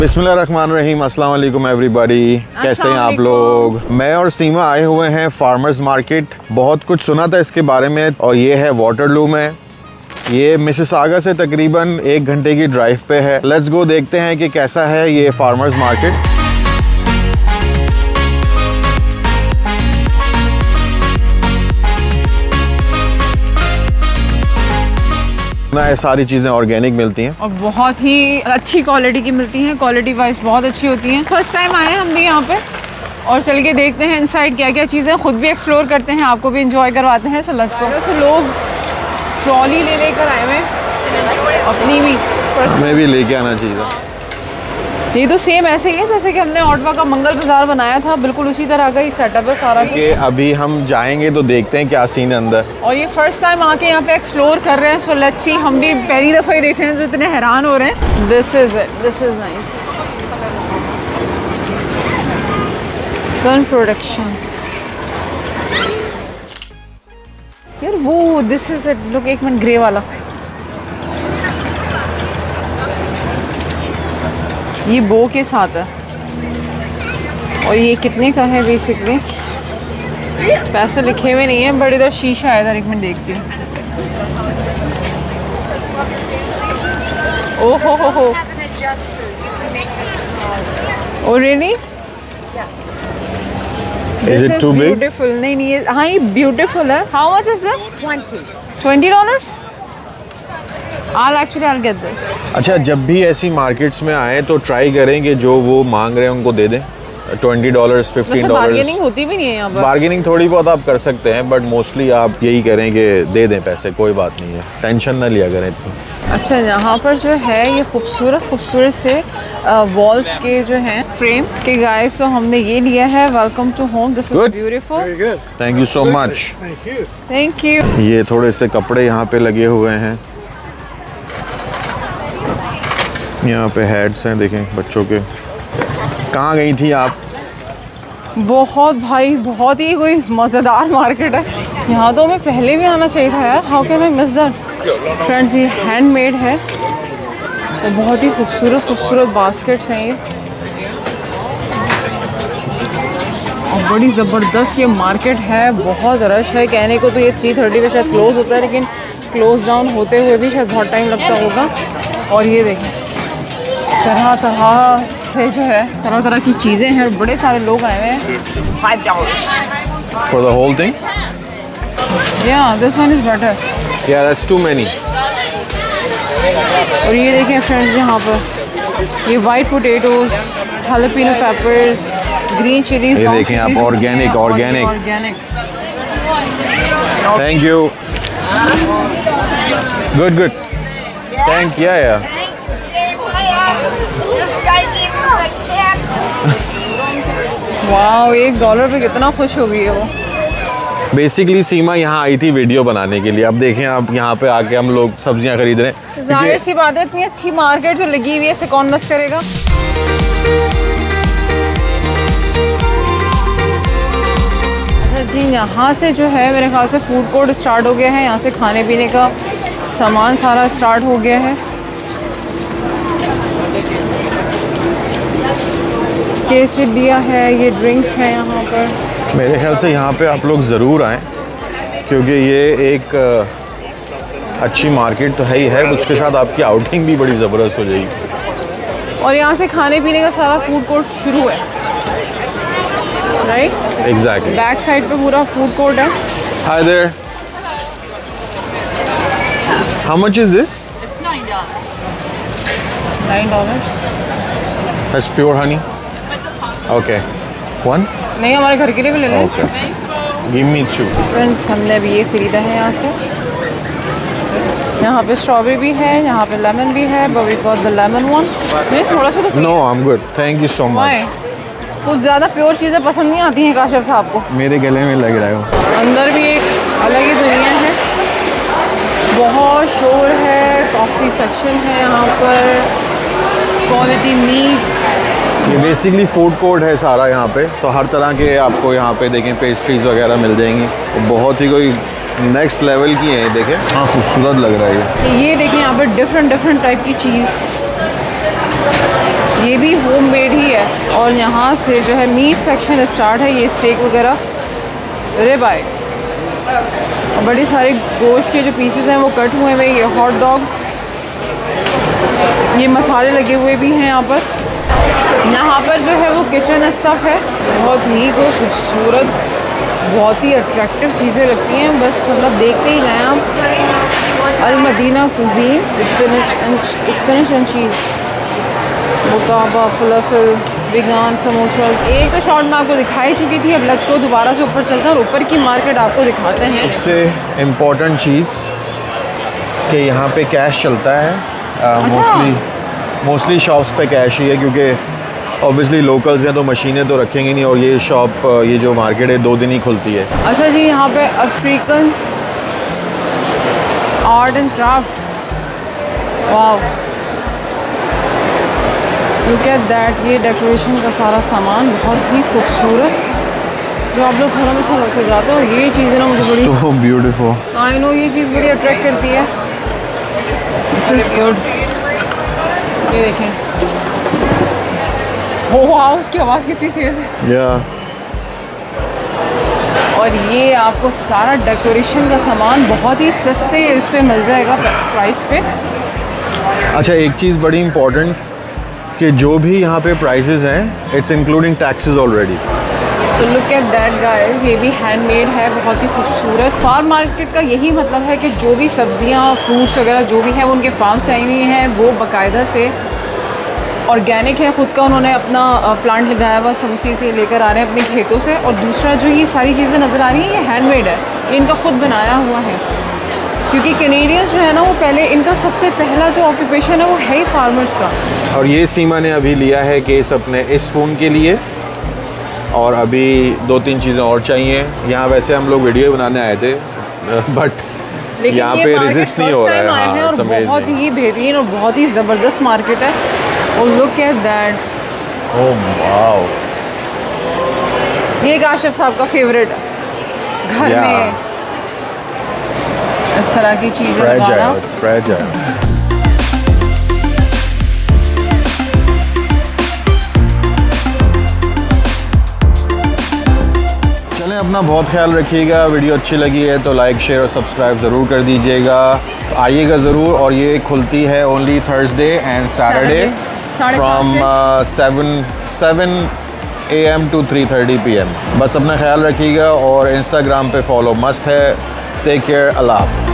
बिस्मिल्लाहिर्रहमानिर्रहीम, अस्सलाम वालेकुम एवरीबॉडी। कैसे हैं आप लोग? मैं और सीमा आए हुए हैं फार्मर्स मार्केट। बहुत कुछ सुना था इसके बारे में और ये है वाटरलू में। ये मिसिसागा से तकरीबन 1 घंटे की ड्राइव पे है। लेट्स गो, देखते हैं कि कैसा है ये फार्मर्स मार्केट। ये सारी चीज़ें ऑर्गेनिक मिलती हैं और बहुत ही अच्छी क्वालिटी की मिलती हैं। क्वालिटी वाइज बहुत अच्छी होती हैं। फर्स्ट टाइम आए हैं हम भी यहाँ पे और चल के देखते हैं इनसाइड क्या क्या चीज़ें, खुद भी एक्सप्लोर करते हैं, आपको भी इंजॉय करवाते हैं। So let's go. वैसे लोग ट्रॉली ले लेकर आए हुए हैं, अपनी भी हमें भी लेके आना चाहिए। ये तो सेम ऐसे ही है जैसे कि हमने ऑटवा का मंगल बाजार बनाया था, बिल्कुल उसी तरह का ही सेटअप है सारा कुछ। अभी हम जाएंगे तो देखते हैं क्या सीन है अंदर। और ये फर्स्ट टाइम आके यहाँ पे एक्सप्लोर कर रहे हैं। सो लेट्स सी, हम भी पहली दफ़ा ही देख रहे हैं जो इतने हैरान हो रहे हैं। This is it, this is nice. सन प्रोडक्शन यार, वो दिस इज इट। लुक, एक मिनट, ग्रे वाला ये बो के साथ है और ये कितने का है बेसिकली पैसे लिखे हुए नहीं है, बट इधर शीशा है। इधर एक मिनट देखती हूँ। ओह हो oh really? Is it too big? Beautiful. नहीं ये, हाँ ये ब्यूटीफुल है। How much is this? $20? I'll get this. अच्छा, जब भी ऐसी मार्केट्स में आए तो ट्राई करें कि जो वो मांग रहे हैं उनको दे दें। $20, $15। बार्गेनिंग होती भी नहीं है यहाँ पर। बार्गेनिंग थोड़ी बहुत आप कर सकते हैं, बट मोस्टली आप यही करें कि दे दें पैसे, कोई बात नहीं है, टेंशन ना लिया करें इतनी। अच्छा, यहाँ पर जो है ये खूबसूरत से वॉल्स के जो हैं फ्रेम के गाइस, तो हमने ये लिया है। Welcome to home, this is beautiful. Thank you so much. Thank you. ये थोड़े से कपड़े यहाँ पे लगे हुए हैं। यहाँ पे हेड्स हैं, देखें बच्चों के। कहाँ गई थी आप? बहुत भाई, बहुत ही कोई मज़ेदार मार्केट है। यहाँ तो हमें पहले भी आना चाहिए था यार। How can I miss that? Friends, ये हैंडमेड है तो बहुत ही खूबसूरत बास्केट्स हैं ये, और बड़ी ज़बरदस्त ये मार्केट है। बहुत रश है। कहने को तो ये 3:30 पे शायद क्लोज़ होता है, लेकिन क्लोज़ डाउन होते हुए भी शायद बहुत टाइम लगता होगा। और ये देखें, तरह से जो है तरह की चीज़ें हैं और बड़े सारे लोग आए हुए हैं। $5 For the whole thing? Yeah, this one is better. Yeah, that's too many. और ये देखें फ्रेंड्स, यहाँ पर ये white potatoes, jalapeno peppers, green chillies. ये देखें आप, organic. Thank you. Good. Thank you. Wow, $1 पे कितना खुश हो गई है वो। बेसिकली सीमा यहाँ आई थी वीडियो बनाने के लिए। अब देखें आप, यहाँ पे आके हम लोग सब्जियाँ खरीद रहे हैं। जाहिर सी बात है, इतनी अच्छी मार्केट जो लगी हुई है, इसे कौन मिस करेगा। अच्छा जी, यहाँ से जो है मेरे ख्याल से फूड कोर्ट स्टार्ट हो गया है। यहाँ से खाने पीने का सामान सारा स्टार्ट हो गया है। केसरिया है, ये ड्रिंक्स हैं यहाँ पर। मेरे ख्याल से यहाँ पे आप लोग ज़रूर आएँ, क्योंकि ये एक अच्छी मार्केट तो है ही है, उसके साथ आपकी आउटिंग भी बड़ी ज़बरदस्त हो जाएगी। और यहाँ से खाने पीने का सारा फूड कोर्ट शुरू है, राइट? एग्जैक्टली। बैक साइड पे पूरा फूड कोर्ट है। Hi there, how much is this? $9। That's pure honey. Okay. One? नहीं, हमारे घर के लिए भी ले लें। Okay. Give me 2. फ्रेंड्स, हमने अभी ये ख़रीदा है यहाँ से। यहाँ पे स्ट्रॉबेरी भी है, यहाँ पे लेमन भी है, but we got the lemon one। नहीं, थोड़ा सा तो No, I'm good. Thank you so Why? much. कुछ ज़्यादा प्योर चीज़ें पसंद नहीं आती हैं काशिफ साहब को। मेरे गले में लग रहा है। अंदर भी एक अलग ही दुनिया है, बहुत शोर है। कॉफ़ी सेक्शन है यहाँ पर, क्वालिटी मीट। ये बेसिकली फूड कोर्ट है सारा यहाँ पे, तो हर तरह के आपको यहाँ पे देखें पेस्ट्रीज वगैरह मिल जाएंगी। तो बहुत ही कोई नेक्स्ट लेवल की है। देखें, हाँ खूबसूरत लग रहा है ये देखिए यहाँ पर डिफरेंट टाइप की चीज़। ये भी होममेड ही है। और यहाँ से जो है मीट सेक्शन स्टार्ट है, ये स्टेक वगैरह, रिब आई, और बड़ी सारे गोश्त के जो पीसेस हैं वो कट हुए हुए। ये हॉट डॉग, ये मसाले लगे हुए भी हैं यहाँ पर। यहाँ पर जो है वो किचन स्टफ है, बहुत ही खूबसूरत, बहुत ही अट्रैक्टिव चीज़ें लगती हैं, बस मतलब देखते ही गए हम। Al Madina cuisine, spinach and cheese, मुकाबा, फलाफल, विगान, समोसा। एक तो शॉट में आपको दिखाई चुकी थी, अब लच को दोबारा से ऊपर चलते हैं और ऊपर की मार्केट आपको दिखाते हैं। सबसे इम्पोर्टेंट चीज़ कि यहाँ पे कैश चलता है। मोस्टली शॉप्स पे कैश ही है, क्योंकि ऑब्वियसली लोकल्स हैं तो मशीनें तो रखेंगे नहीं, और ये शॉप, ये जो मार्केट है 2 दिन ही खुलती है। अच्छा जी, यहाँ पे African art and craft, wow, look at that. ये डेकोरेशन का सारा सामान बहुत ही खूबसूरत, जो आप लोग घरों में सजाते हो। और ये चीज़ें ना मुझे बड़ी, तो ब्यूटीफुल, आई नो, ये चीज़ बड़ी अट्रैक्ट करती है। This is good. ये देखें, वाह, उसकी आवाज़ कितनी तेज़ है। या और ये आपको सारा डेकोरेशन का सामान बहुत ही सस्ते इस पे मिल जाएगा प्राइस पे। अच्छा, एक चीज़ बड़ी इम्पोर्टेंट कि जो भी यहाँ पे प्राइसेस हैं, it's including taxes already. So look at that guys, ये भी हैंडमेड है, बहुत ही खूबसूरत। फार्म मार्केट का यही मतलब है कि जो भी सब्जियां, फ्रूट्स वगैरह जो भी है वो उनके फार्म से आई हुई हैं, वो बाकायदा से ऑर्गेनिक है, ख़ुद का उन्होंने अपना प्लांट लगाया हुआ, सब उसी से लेकर आ रहे हैं अपने खेतों से। और दूसरा जो ये सारी चीज़ें नज़र आ रही हैं, ये हैंडमेड है, ये इनका ख़ुद बनाया हुआ है, क्योंकि कैनेडियंस जो है ना, वो पहले, इनका सबसे पहला जो ऑक्यूपेशन है वो है ही फार्मर्स का। और ये सीमा ने अभी लिया है केस अपने इस फ़ोन के लिए, और अभी 2-3 चीज़ें और चाहिए। यहाँ वैसे हम लोग वीडियो बनाने आए थे, बट यहाँ पे रेजिस्ट नहीं हो रहा है। हाँ, और बहुत ही बेहतरीन और बहुत ही ज़बरदस्त मार्केट है। और look at that, oh wow, ये काशिफ साहब का फेवरेट है, घर में इस तरह की चीज़ें लगाना। चलें, अपना बहुत ख्याल रखिएगा। वीडियो अच्छी लगी है तो लाइक, शेयर और सब्सक्राइब ज़रूर कर दीजिएगा। आइएगा ज़रूर। और ये खुलती है only Thursday and Saturday from 7 AM to 3:30 PM। बस अपना ख्याल रखिएगा और इंस्टाग्राम पे फॉलो मस्ट है। टेक केयर, अल्लाह हाफ़िज़।